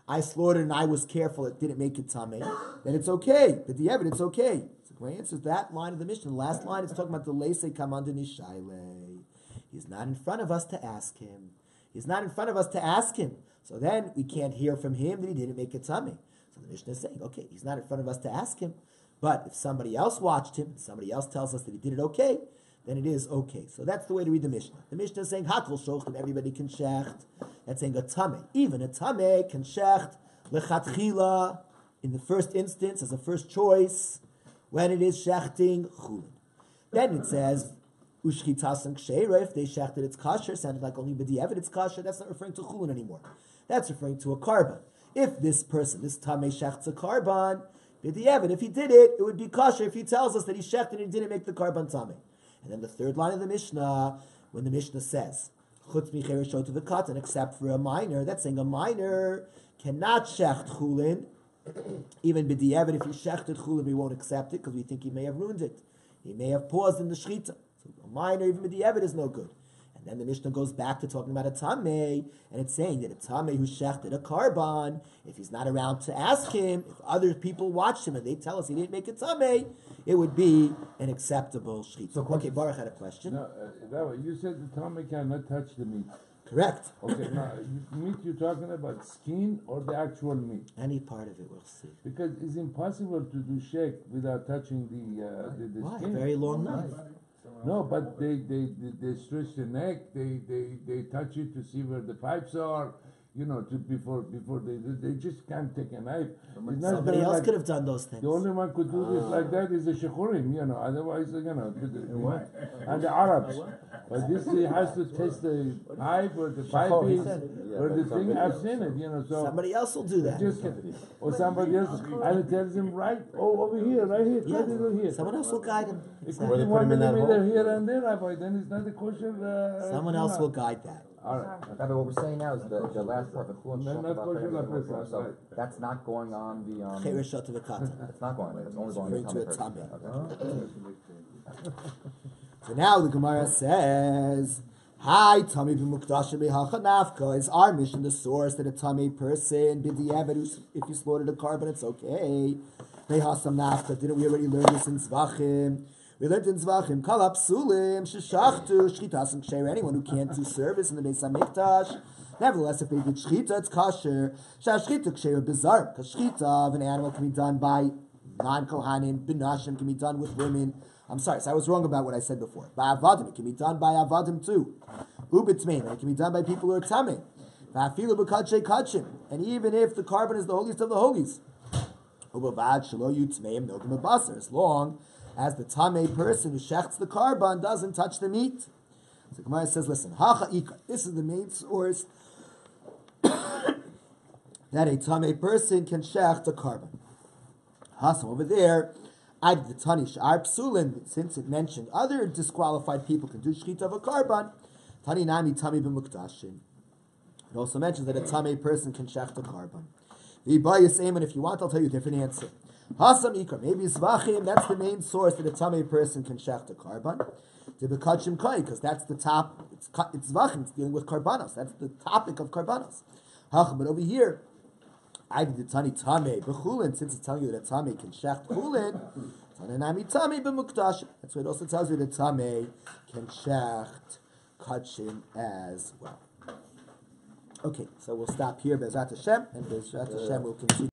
I slaughtered and I was careful, it didn't make it tamei, then it's okay. But the evidence, it's okay. So my answer is that line of the Mishnah. The last line is talking about the leise kamanda nishayle. He's not in front of us to ask him. He's not in front of us to ask him. So then we can't hear from him that he didn't make it tamei. So the Mishnah is saying, okay, he's not in front of us to ask him. But if somebody else watched him, somebody else tells us that he did it okay, then it is okay. So that's the way to read the Mishnah. The Mishnah is saying, Hakol shochtim, everybody can shecht. That's saying a tamei. Even a tamei can shecht lechatchila in the first instance, as a first choice, when it is shechting chulin. Then it says, ushchitas and ksheira, if they shechted it's kasher, sounded like only b'di'evet it's kasher, that's not referring to chulin anymore. That's referring to a karban. If this person, this tamei shechts a karban, b'di'evet, if he did it, it would be kasher if he tells us that he shechted and he didn't make the karban tamei. And then the third line of the Mishnah, when the Mishnah says, chutz michereshot of the katan, except for a minor, that's saying a minor cannot shecht chulin, even b'di'evet, if he shechted chulin, we won't accept it, because we think he may have ruined it. He may have paused in the shechita. So a minor, even b'di'evet, is no good. And then the Mishnah goes back to talking about a tamei, and it's saying that a tamei who shechted a karban, if he's not around to ask him, if other people watched him and they tell us he didn't make a tamei, it would be an acceptable shechita. So, okay, Baruch had a question. No, you said the tamei cannot touch the meat. Correct. Okay, now, meat you're talking about skin or the actual meat? Any part of it, we'll see. Because it's impossible to do shake without touching the Why? skin. Very long knife. No, but they stretch the neck. They touch it to see where the pipes are. You know, before they just can't take a knife. Somebody else could have done those things. The only one could do this like that is the Shekhurim, you know. Otherwise, you know, and the Arabs. But this he has to test the pipe or the pipe is or the thing. I've seen it, you know. So somebody else will do that. Or somebody else, and it tells him over here, right here, yeah. right here. Someone else will guide him. Exactly. If put him in that hole here and there, Rabbi, then it's not a kosher. Someone else will guide that. All right. Rabbi, what we're saying now is the last part, the chulin shulin, so that's not going on the Chereshot of the katan. It's not going on. It's only going to a tamei. Okay. So now the Gemara says, "Hi, tamei b'mukdash b'hachanafka." Is our mission the source that a tamei person b'di'evet, if you slaughtered a karban, it's okay. B'hasam nafka. Didn't we already learn this in Zvachim? We learned in Zvachim, Kalab Sulim, Sheshachtu, Shchitas and Ksher, anyone who can't do service in the Beis HaMikdash. Nevertheless, if they did Shchita, it's kosher. Shashchita Ksher bizarre, because Shchita of an animal can be done by non-Kohanim, Binashim can be done with women. I'm sorry, so I was wrong about what I said before. By Avadim, it can be done by Avadim too. Ubitmein, it can be done by people who are Tamei. Va'afilu b'kadshei kadshim, and even if the carbon is the holiest of the holies. Ubavad shelo yutzmeim nogim b'basar, as long as the tamei person who shechts the karban doesn't touch the meat. So Gemara says, listen, hacha ikar, this is the main source that a tamei person can shecht a karban. Hasam over there, I did the tani sh'ar psulin, since it mentioned other disqualified people can do shechita of a karban, tani nami tami b'mukdashin. It also mentions that a tamei person can shecht a karban. The Ibayis Amen, if you want, I'll tell you a different answer. Hasam Ikar, maybe Zvachim, that's the main source that a tamei person can shecht a karban. To be kachim kai, because that's the top, it's Zvachim, it's dealing with karbanos, that's the topic of karbanos. But over here, I did the tani tamei b'chulin, since it's telling you that a tamei can shecht chulin, tananami tamei b'mukdash. That's why it also tells you that a tamei can shecht kachim as well. Okay, so we'll stop here, Bezrat Hashem, and Bezrat Hashem will continue.